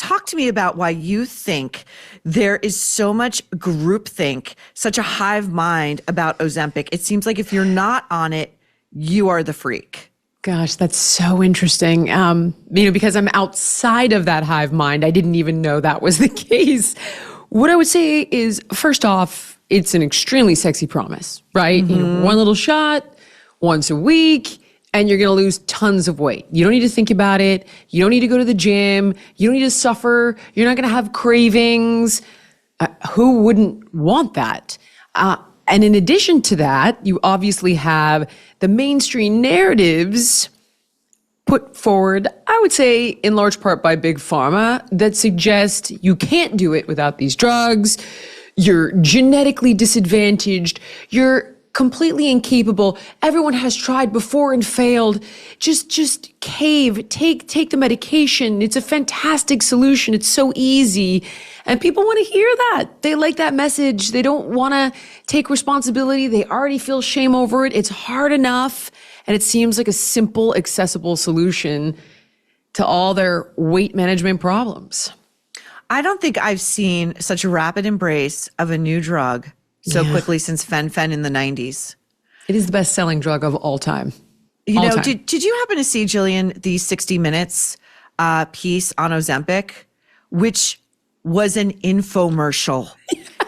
talk to me about why you think there is so much groupthink, such a hive mind about Ozempic. It seems like if you're not on it, you are the freak. Gosh, that's so interesting. Because I'm outside of that hive mind, I didn't even know that was the case. What I would say is, first off, it's an extremely sexy promise, right? One little shot, once a week, and you're going to lose tons of weight. You don't need to think about it. You don't need to go to the gym. You don't need to suffer. You're not going to have cravings. Who wouldn't want that? And in addition to that, you obviously have the mainstream narratives put forward, I would say in large part by Big Pharma, that suggest you can't do it without these drugs. You're genetically disadvantaged. You're completely incapable. Everyone has tried before and failed. Just cave, take the medication. It's a fantastic solution. It's so easy. And people want to hear that. They like that message. They don't want to take responsibility. They already feel shame over it. It's hard enough. And it seems like a simple, accessible solution to all their weight management problems. I don't think I've seen such a rapid embrace of a new drug so quickly since fen-phen in the 90s. It is the best-selling drug of all time. Did you happen to see, Jillian, the 60 Minutes piece on Ozempic, which was an infomercial?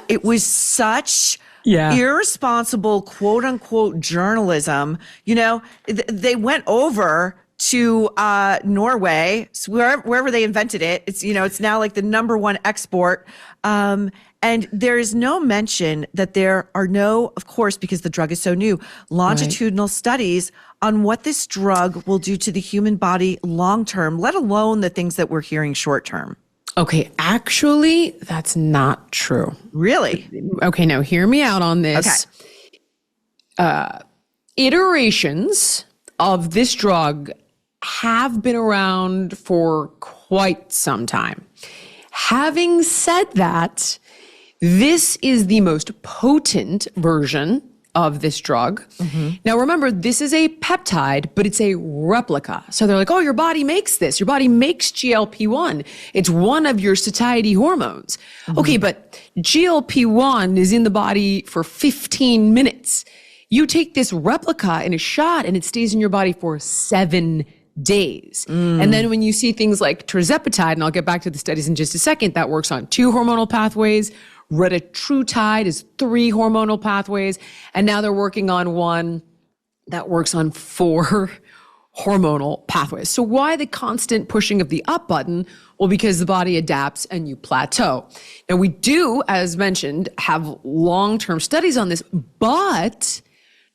It was such irresponsible, quote-unquote, journalism. They went over to Norway, wherever they invented it. It's now like the number one export. And there is no mention that there are no, of course, because the drug is so new, longitudinal studies on what this drug will do to the human body long-term, let alone the things that we're hearing short-term. Okay, actually, that's not true. Really? Okay, now hear me out on this. Okay. Iterations of this drug have been around for quite some time. Having said that, this is the most potent version of this drug. Now remember, this is a peptide, but it's a replica. So they're like, oh, your body makes this. Your body makes GLP-1. It's one of your satiety hormones. Okay, but GLP-1 is in the body for 15 minutes. You take this replica in a shot and it stays in your body for 7 days. And then when you see things like tirzepatide, and I'll get back to the studies in just a second, that works on 2 hormonal pathways. Retatrutide is 3 hormonal pathways. And now they're working on one that works on 4 hormonal pathways. So why the constant pushing of the up button? Well, because the body adapts and you plateau. Now we do, as mentioned, have long-term studies on this, but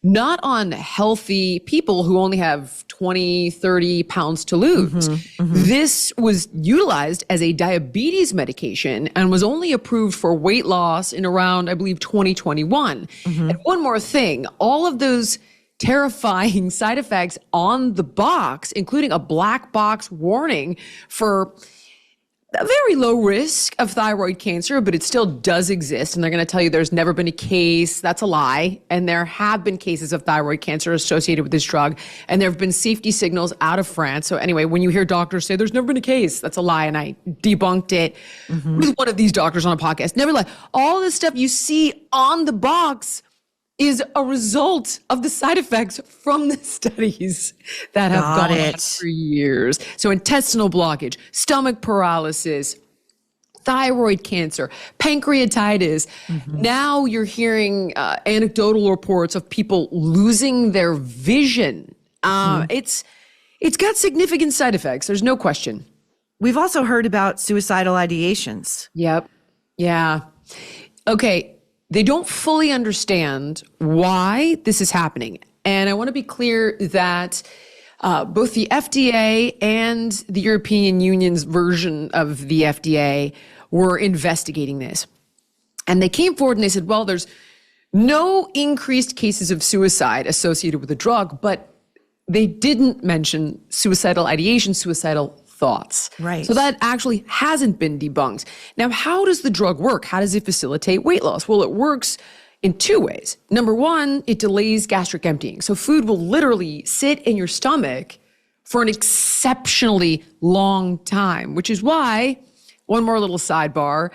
not on healthy people who only have 20, 30 pounds to lose. This was utilized as a diabetes medication and was only approved for weight loss in around, I believe, 2021. And one more thing, all of those terrifying side effects on the box, including a black box warning for a very low risk of thyroid cancer, but it still does exist. And they're going to tell you there's never been a case. That's a lie. And there have been cases of thyroid cancer associated with this drug. And there have been safety signals out of France. So anyway, when you hear doctors say there's never been a case, that's a lie. And I debunked it with one of these doctors on a podcast. Never lie. All this stuff you see on the box is a result of the side effects from the studies that have gone on for years. So intestinal blockage, stomach paralysis, thyroid cancer, pancreatitis. Now you're hearing anecdotal reports of people losing their vision. It's got significant side effects. There's no question. We've also heard about suicidal ideations. Yep. Yeah. Okay. They don't fully understand why this is happening. And I want to be clear that both the FDA and the European Union's version of the FDA were investigating this. And they came forward and they said, well, there's no increased cases of suicide associated with the drug, but they didn't mention suicidal ideation, suicidal thoughts. Right. So that actually hasn't been debunked. Now, how does the drug work? How does it facilitate weight loss? Well, it works in 2 ways. Number one, it delays gastric emptying. So food will literally sit in your stomach for an exceptionally long time, which is why one more little sidebar.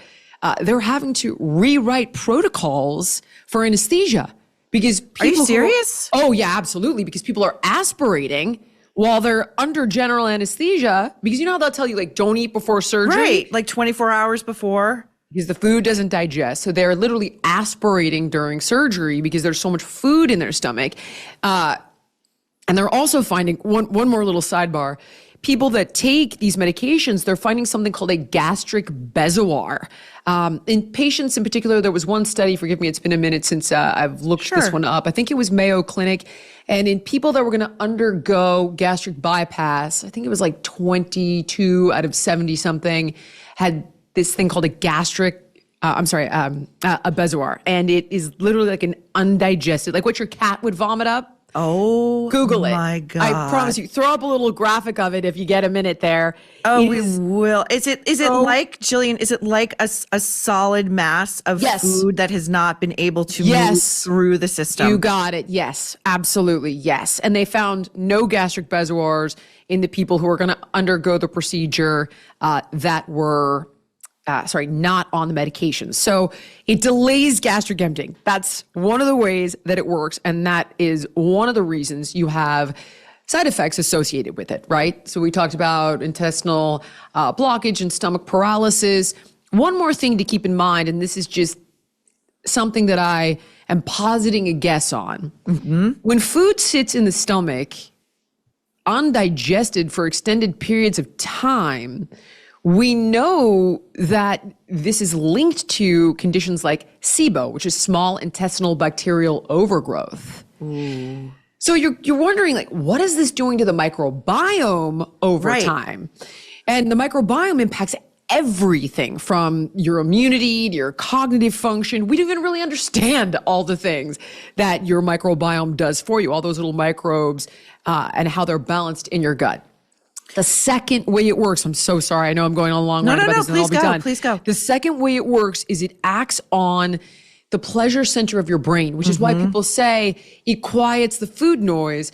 They're having to rewrite protocols for anesthesia because people. Are you serious? Oh yeah, absolutely. Because people are aspirating while they're under general anesthesia. Because you know how they'll tell you like don't eat before surgery, Right, like 24 hours before. because the food doesn't digest. So they're literally aspirating during surgery because there's so much food in their stomach. And they're also finding one more little sidebar. People that take these medications, they're finding something called a gastric bezoar. In patients in particular, there was one study, forgive me, it's been a minute since I've looked this one up. I think it was Mayo Clinic. And in people that were going to undergo gastric bypass, I think it was like 22 out of 70 something had this thing called a a bezoar. And it is literally like an undigested, like what your cat would vomit up. Oh, Google it. My God. I promise you. Throw up a little graphic of it if you get a minute there. Oh, we will. Is it like, Jillian, is it like a solid mass of food that has not been able to move through the system? You got it. Yes, absolutely. Yes. And they found no gastric bezoars in the people who were going to undergo the procedure that were not on the medication. So it delays gastric emptying. That's one of the ways that it works. And that is one of the reasons you have side effects associated with it, right? So we talked about intestinal blockage and stomach paralysis. One more thing to keep in mind, and this is just something that I am positing a guess on. Mm-hmm. When food sits in the stomach, undigested for extended periods of time, we know that this is linked to conditions like SIBO, which is small intestinal bacterial overgrowth. Ooh. So you're wondering, like, what is this doing to the microbiome over time? And the microbiome impacts everything from your immunity to your cognitive function. We don't even really understand all the things that your microbiome does for you, all those little microbes and how they're balanced in your gut. The second way it works, I'm so sorry. I know I'm going on a long rant about this and I'll be done. Please go. The second way it works is it acts on the pleasure center of your brain, which is why people say it quiets the food noise,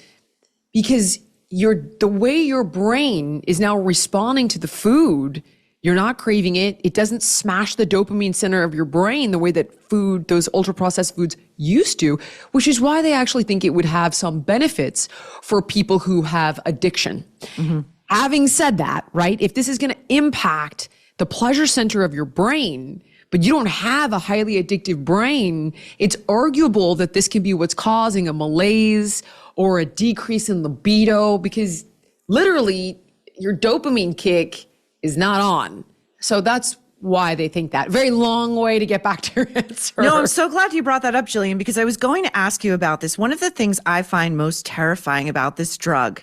because the way your brain is now responding to the food, you're not craving it. It doesn't smash the dopamine center of your brain the way that those ultra-processed foods used to, which is why they actually think it would have some benefits for people who have addiction. Mm-hmm. Having said that, right, if this is going to impact the pleasure center of your brain, but you don't have a highly addictive brain, it's arguable that this can be what's causing a malaise or a decrease in libido, because literally your dopamine kick is not on. So that's why they think that. Very long way to get back to your answer. No, I'm so glad you brought that up, Jillian, because I was going to ask you about this. One of the things I find most terrifying about this drug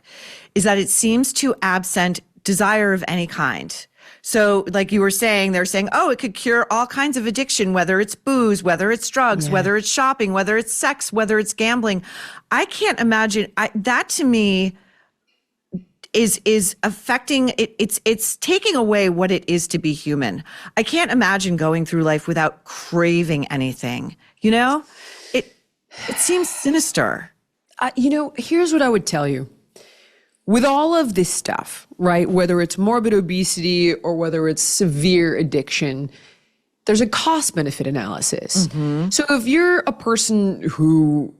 is that it seems to absent desire of any kind. So like you were saying, they're saying, oh, it could cure all kinds of addiction, whether it's booze, whether it's drugs, whether it's shopping, whether it's sex, whether it's gambling. I can't imagine that to me is affecting it. It's taking away what it is to be human. I can't imagine going through life without craving anything. You know, it seems sinister. Here's what I would tell you. With all of this stuff, right, whether it's morbid obesity or whether it's severe addiction, there's a cost-benefit analysis. Mm-hmm. So if you're a person who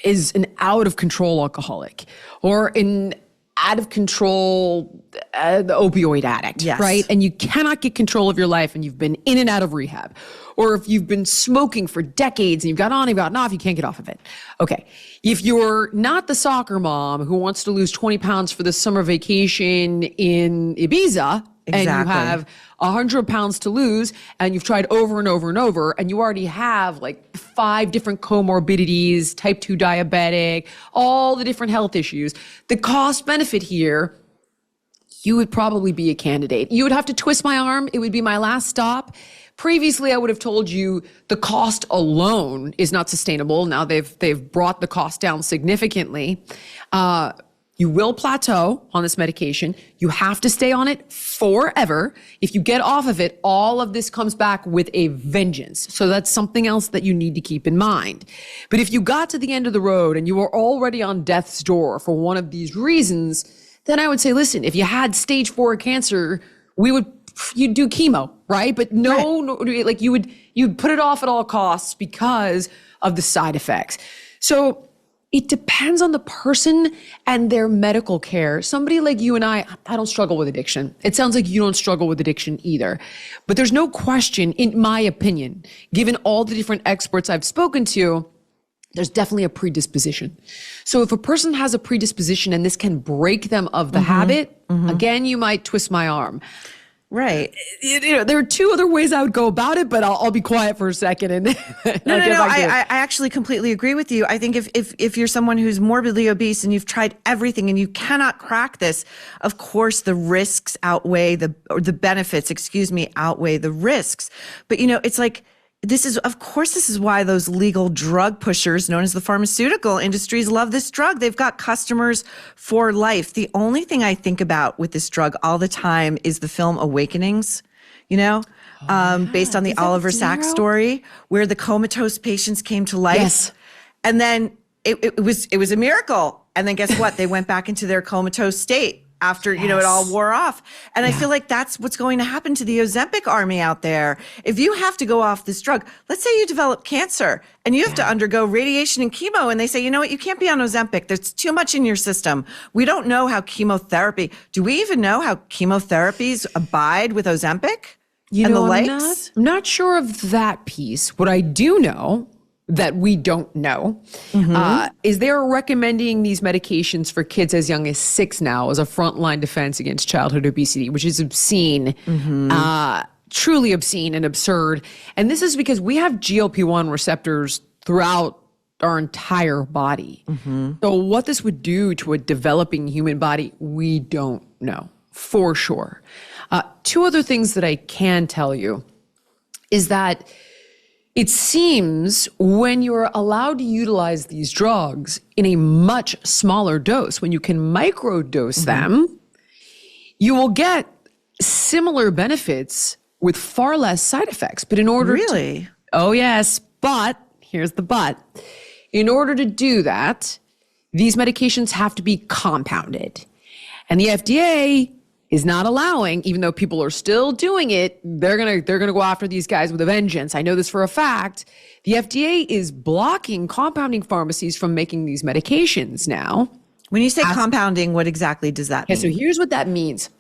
is an out-of-control alcoholic or an out-of-control opioid addict, right, and you cannot get control of your life and you've been in and out of rehab, or if you've been smoking for decades and you've got on, you've gotten off, you can't get off of it. Okay. If you're not the soccer mom who wants to lose 20 pounds for the summer vacation in Ibiza, and you have 100 pounds to lose, and you've tried over and over and over, and you already have like 5 different comorbidities, type 2 diabetic, all the different health issues, the cost benefit here, you would probably be a candidate. You would have to twist my arm. It would be my last stop. Previously, I would have told you the cost alone is not sustainable. Now they've brought the cost down significantly. You will plateau on this medication. You have to stay on it forever. If you get off of it, all of this comes back with a vengeance. So that's something else that you need to keep in mind. But if you got to the end of the road and you were already on death's door for one of these reasons, then I would say, listen, if you had stage 4 cancer, we would you'd do chemo, right? But no, like you'd put it off at all costs because of the side effects. So it depends on the person and their medical care. Somebody like you and I don't struggle with addiction. It sounds like you don't struggle with addiction either. But there's no question, in my opinion, given all the different experts I've spoken to, there's definitely a predisposition. So if a person has a predisposition and this can break them of the habit, again, you might twist my arm. Right. There are two other ways I would go about it, but I'll be quiet for a second. And No. I actually completely agree with you. I think if you're someone who's morbidly obese and you've tried everything and you cannot crack this, of course the risks outweigh the benefits, outweigh the risks. But it's like, this is why those legal drug pushers known as the pharmaceutical industries love this drug. They've got customers for life. The only thing I think about with this drug all the time is the film Awakenings, based on the Oliver Sacks story where the comatose patients came to life. Yes. And then it was a miracle. And then guess what? They went back into their comatose state after, it all wore off. And I feel like that's what's going to happen to the Ozempic army out there. If you have to go off this drug, let's say you develop cancer and you have to undergo radiation and chemo, and they say, you know what, you can't be on Ozempic. There's too much in your system. We don't know how chemotherapy, do we even know how chemotherapies abide with Ozempic and the likes? I'm not sure of that piece. What I do know that we don't know is they're recommending these medications for kids as young as 6 now as a frontline defense against childhood obesity, which is obscene, truly obscene and absurd. And this is because we have GLP-1 receptors throughout our entire body. So what this would do to a developing human body, we don't know for sure. Two other things that I can tell you is that it seems when you're allowed to utilize these drugs in a much smaller dose, when you can microdose them, you will get similar benefits with far less side effects. But in order Really? Oh, yes. But here's the but. In order to do that, these medications have to be compounded. And the FDA is not allowing, even though people are still doing it, they're gonna go after these guys with a vengeance. I know this for a fact. The FDA is blocking compounding pharmacies from making these medications now. When you say compounding, what exactly does that mean? So here's what that means.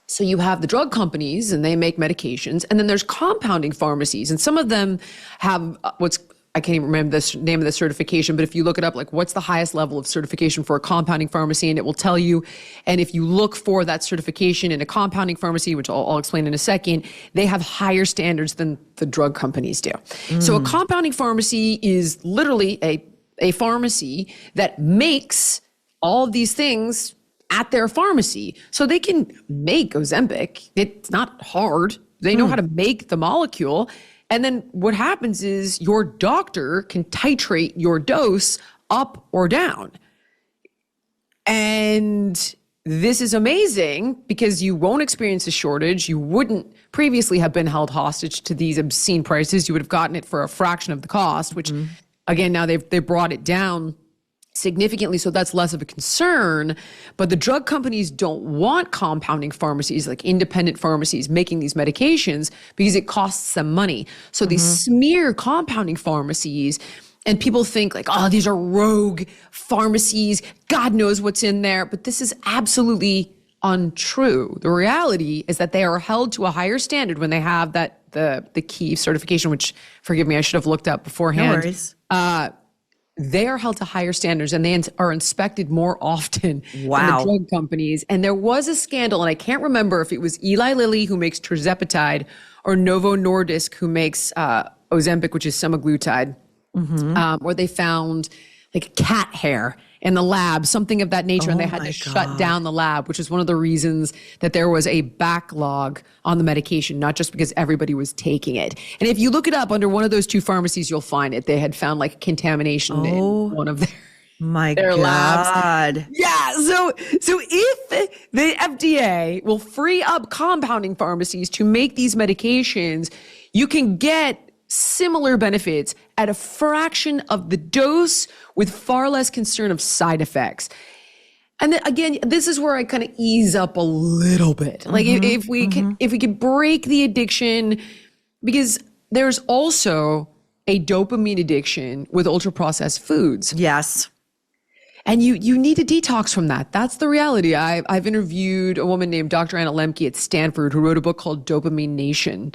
So you have the drug companies and they make medications, and then there's compounding pharmacies, and some of them have I can't even remember the name of the certification, but if you look it up, like what's the highest level of certification for a compounding pharmacy, and it will tell you. And if you look for that certification in a compounding pharmacy, which I'll explain in a second, they have higher standards than the drug companies do. So a compounding pharmacy is literally a pharmacy that makes all of these things at their pharmacy. So they can make Ozempic. It's not hard. They know how to make the molecule. And then what happens is your doctor can titrate your dose up or down. And this is amazing because you won't experience a shortage. You wouldn't previously have been held hostage to these obscene prices. You would have gotten it for a fraction of the cost, which again, now they've brought it down significantly, so that's less of a concern. But the drug companies don't want compounding pharmacies, like independent pharmacies, making these medications because it costs them money. So they smear compounding pharmacies, and people think like, oh, these are rogue pharmacies. God knows what's in there. But this is absolutely untrue. The reality is that they are held to a higher standard when they have the key certification, which, forgive me, I should have looked up beforehand. No worries. They are held to higher standards, and they are inspected more often than the drug companies. And there was a scandal, and I can't remember if it was Eli Lilly who makes tirzepatide or Novo Nordisk who makes Ozempic, which is semaglutide, where they found like cat hair in the lab, something of that nature, and they had to shut down the lab, which is one of the reasons that there was a backlog on the medication, not just because everybody was taking it. And if you look it up under one of those two pharmacies, you'll find it. They had found like contamination in one of their labs. Yeah. So if the FDA will free up compounding pharmacies to make these medications, you can get similar benefits at a fraction of the dose with far less concern of side effects. And then again, this is where I kind of ease up a little bit. Like if we could break the addiction, because there's also a dopamine addiction with ultra processed foods. Yes. And you need to detox from that. That's the reality. I've interviewed a woman named Dr. Anna Lemke at Stanford who wrote a book called Dopamine Nation.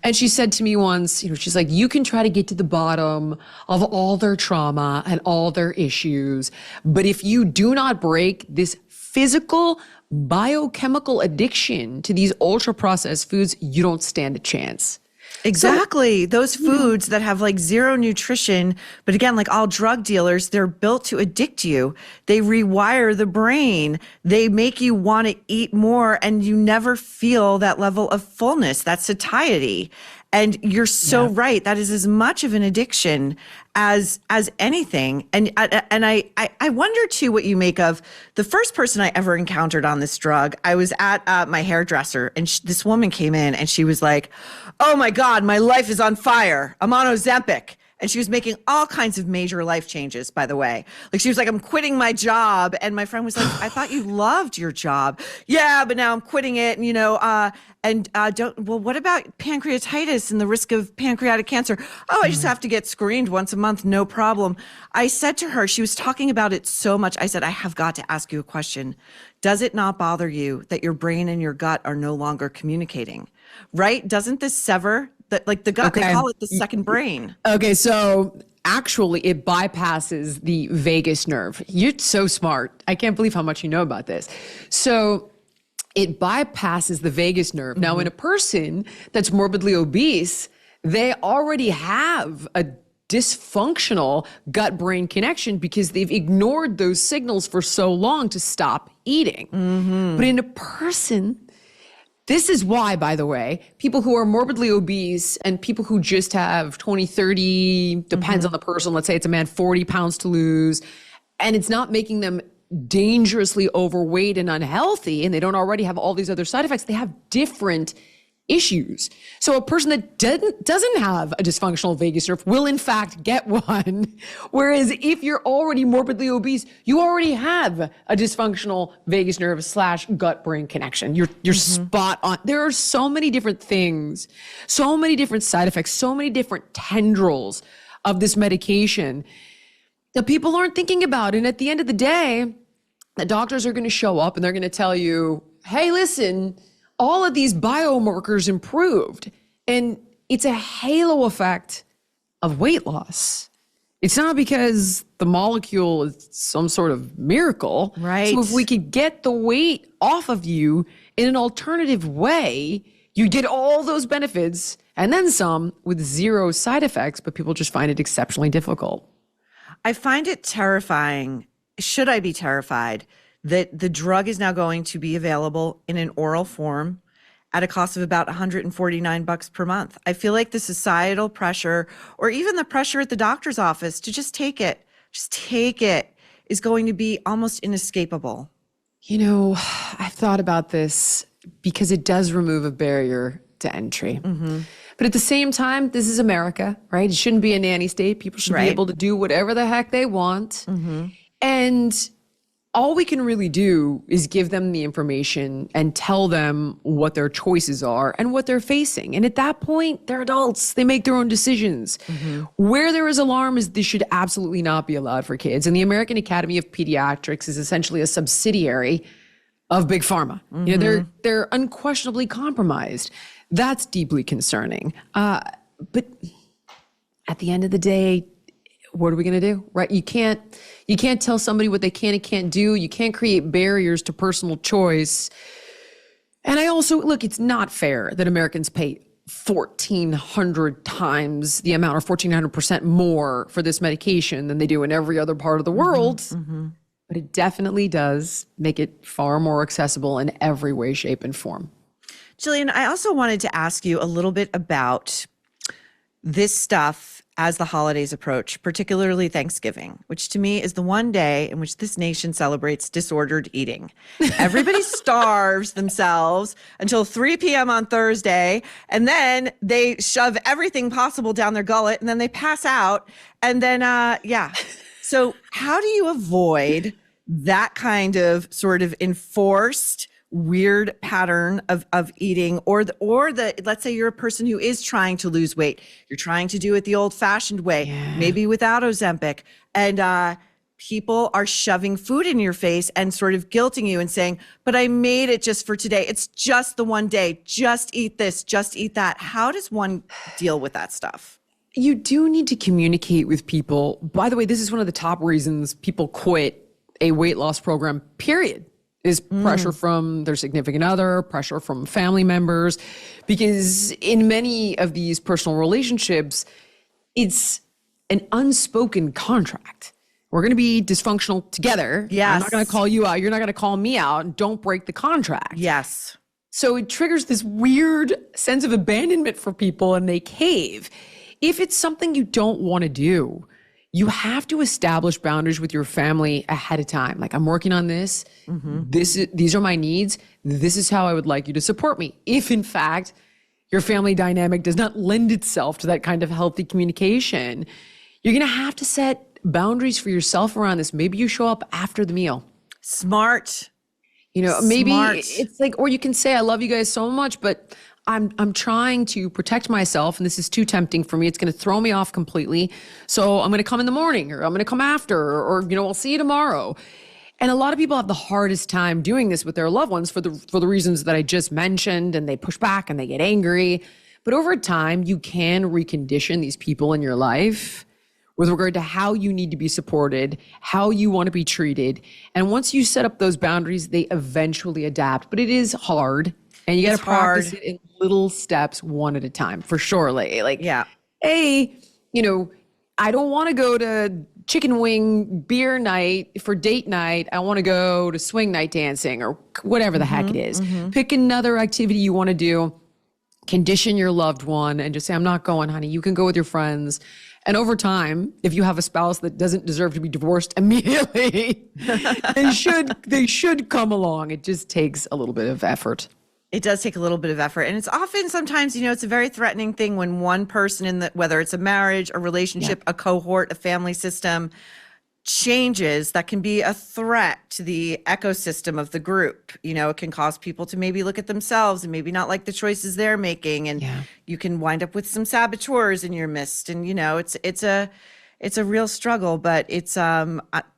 And she said to me once, she's like, you can try to get to the bottom of all their trauma and all their issues. But if you do not break this physical, biochemical addiction to these ultra processed foods, you don't stand a chance. Exactly. Those foods that have like zero nutrition, but again, like all drug dealers, they're built to addict you. They rewire the brain. They make you want to eat more and you never feel that level of fullness, that satiety. And you're so right. That is as much of an addiction as anything. And I wonder too what you make of the first person I ever encountered on this drug. I was at my hairdresser and this woman came in and she was like, "Oh my God, my life is on fire. I'm on Ozempic." And she was making all kinds of major life changes, by the way. Like she was like, "I'm quitting my job." And my friend was like, "I thought you loved your job." "Yeah, but now I'm quitting it. And what about pancreatitis and the risk of pancreatic cancer?" "Oh, I just have to get screened once a month. No problem." I said to her, she was talking about it so much. I said, "I have got to ask you a question. Does it not bother you that your brain and your gut are no longer communicating?" Right? Doesn't this sever the gut? Okay. They call it the second brain. Okay, so actually it bypasses the vagus nerve. You're so smart. I can't believe how much you know about this. So it bypasses the vagus nerve. Now, in a person that's morbidly obese, they already have a dysfunctional gut-brain connection because they've ignored those signals for so long to stop eating. But in a person, this is why, by the way, people who are morbidly obese and people who just have 20, 30, depends on the person, let's say it's a man, 40 pounds to lose, and it's not making them dangerously overweight and unhealthy, and they don't already have all these other side effects, they have different issues. So a person that doesn't have a dysfunctional vagus nerve will in fact get one. Whereas if you're already morbidly obese, you already have a dysfunctional vagus nerve / gut-brain connection. You're spot on. There are so many different things, so many different side effects, so many different tendrils of this medication that people aren't thinking about. And at the end of the day, the doctors are going to show up and they're going to tell you, "Hey, listen, all of these biomarkers improved." And it's a halo effect of weight loss. It's not because the molecule is some sort of miracle. Right. So if we could get the weight off of you in an alternative way, you get all those benefits and then some with zero side effects, but people just find it exceptionally difficult. I find it terrifying. Should I be terrified that the drug is now going to be available in an oral form at a cost of about $149 per month? I feel like the societal pressure, or even the pressure at the doctor's office to just take it, is going to be almost inescapable. I've thought about this because it does remove a barrier to entry. But at the same time, this is America, right? It shouldn't be a nanny state. People should be able to do whatever the heck they want. And all we can really do is give them the information and tell them what their choices are and what they're facing. And at that point, they're adults. They make their own decisions. Where there is alarm is this should absolutely not be allowed for kids. And the American Academy of Pediatrics is essentially a subsidiary of Big Pharma. They're unquestionably compromised. That's deeply concerning. But at the end of the day, what are we going to do, right? You can't tell somebody what they can and can't do. You can't create barriers to personal choice. And I also, look, it's not fair that Americans pay 1,400 times the amount, or 1,400% more for this medication than they do in every other part of the world. But it definitely does make it far more accessible in every way, shape, and form. Jillian, I also wanted to ask you a little bit about this stuff as the holidays approach, particularly Thanksgiving, which to me is the one day in which this nation celebrates disordered eating. Everybody starves themselves until 3 p.m. on Thursday, and then they shove everything possible down their gullet, and then they pass out. And then, So how do you avoid that kind of sort of enforced weird pattern of eating, or the let's say you're a person who is trying to lose weight, you're trying to do it the old fashioned way, maybe without Ozempic, and people are shoving food in your face and sort of guilting you and saying, but I made it just for today. It's just the one day. Just eat this, just eat that. How does one deal with that stuff? You do need to communicate with people. By the way, this is one of the top reasons people quit a weight loss program, period, is pressure from their significant other, pressure from family members. Because in many of these personal relationships, it's an unspoken contract. We're going to be dysfunctional together. Yes. I'm not going to call you out. You're not going to call me out. Don't break the contract. Yes. So it triggers this weird sense of abandonment for people and they cave. If it's something you don't want to do, you have to establish boundaries with your family ahead of time. Like, I'm working on this. These are my needs. This is how I would like you to support me. If in fact your family dynamic does not lend itself to that kind of healthy communication, you're going to have to set boundaries for yourself around this. Maybe you show up after the meal. Smart. Maybe Smart. it's like, or you can say, I love you guys so much, but I'm trying to protect myself and this is too tempting for me. It's going to throw me off completely. So I'm going to come in the morning, or I'm going to come after, or I'll see you tomorrow. And a lot of people have the hardest time doing this with their loved ones for the reasons that I just mentioned, and they push back and they get angry. But over time, you can recondition these people in your life with regard to how you need to be supported, how you want to be treated. And once you set up those boundaries, they eventually adapt. But it is hard. And you got to practice it in little steps, one at a time, for sure. Hey, I don't want to go to chicken wing beer night for date night. I want to go to swing night dancing, or whatever the heck it is. Pick another activity you want to do. Condition your loved one and just say, I'm not going, honey. You can go with your friends. And over time, if you have a spouse that doesn't deserve to be divorced immediately, they should come along. It just takes a little bit of effort. It does take a little bit of effort. And it's often, sometimes, it's a very threatening thing when one person whether it's a marriage, a relationship, a cohort, a family system, changes, that can be a threat to the ecosystem of the group. It can cause people to maybe look at themselves and maybe not like the choices they're making. And you can wind up with some saboteurs in your midst. And, it's a real struggle, but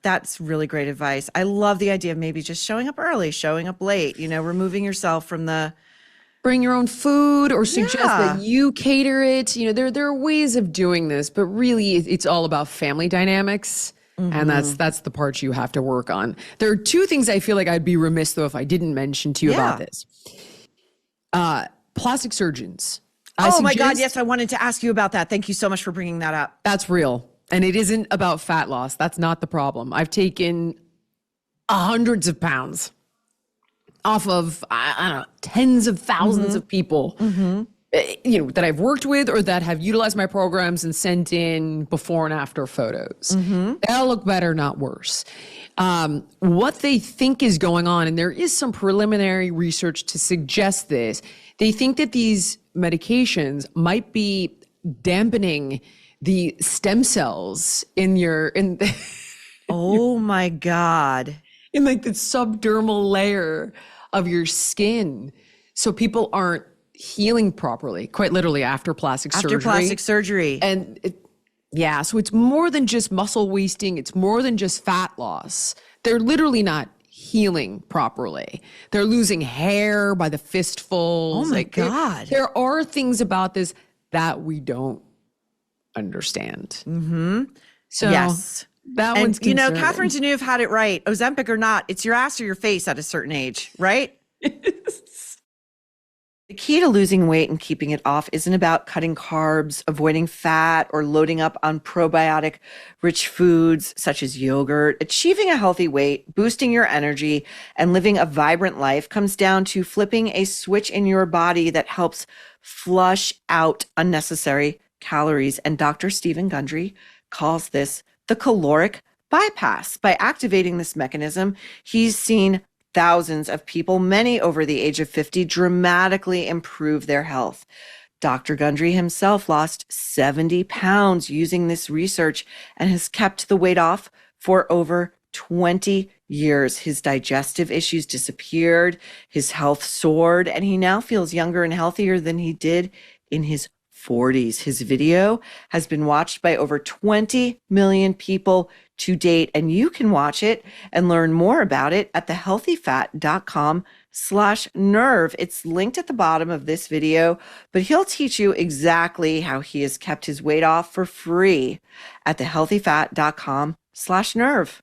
that's really great advice. I love the idea of maybe just showing up early, showing up late, removing yourself from the... Bring your own food, or suggest that you cater it. There are ways of doing this, but really it's all about family dynamics. And that's the part you have to work on. There are two things I feel like I'd be remiss, though, if I didn't mention to you about this. Plastic surgeons. My God, yes, I wanted to ask you about that. Thank you so much for bringing that up. That's real. And it isn't about fat loss. That's not the problem. I've taken hundreds of pounds off of, I don't know, tens of thousands of people, that I've worked with or that have utilized my programs and sent in before and after photos. They all look better, not worse. What they think is going on, and there is some preliminary research to suggest this, they think that these medications might be dampening the stem cells in oh my God. In like the subdermal layer of your skin. So people aren't healing properly, quite literally after plastic surgery. And so it's more than just muscle wasting. It's more than just fat loss. They're literally not healing properly. They're losing hair by the fistfuls. Oh my God. There are things about this that we don't understand. So yes. That one's concerning. Catherine Deneuve had it right. Ozempic or not, it's your ass or your face at a certain age, right? The key to losing weight and keeping it off isn't about cutting carbs, avoiding fat, or loading up on probiotic-rich foods such as yogurt. Achieving a healthy weight, boosting your energy, and living a vibrant life comes down to flipping a switch in your body that helps flush out unnecessary calories. And Dr. Stephen Gundry calls this the caloric bypass. By activating this mechanism, he's seen thousands of people, many over the age of 50, dramatically improve their health. Dr. Gundry himself lost 70 pounds using this research and has kept the weight off for over 20 years. His digestive issues disappeared, his health soared, and he now feels younger and healthier than he did in his 40s. His video has been watched by over 20 million people to date, and you can watch it and learn more about it at thehealthyfat.com/nerve. It's linked at the bottom of this video, but he'll teach you exactly how he has kept his weight off for free at thehealthyfat.com/nerve.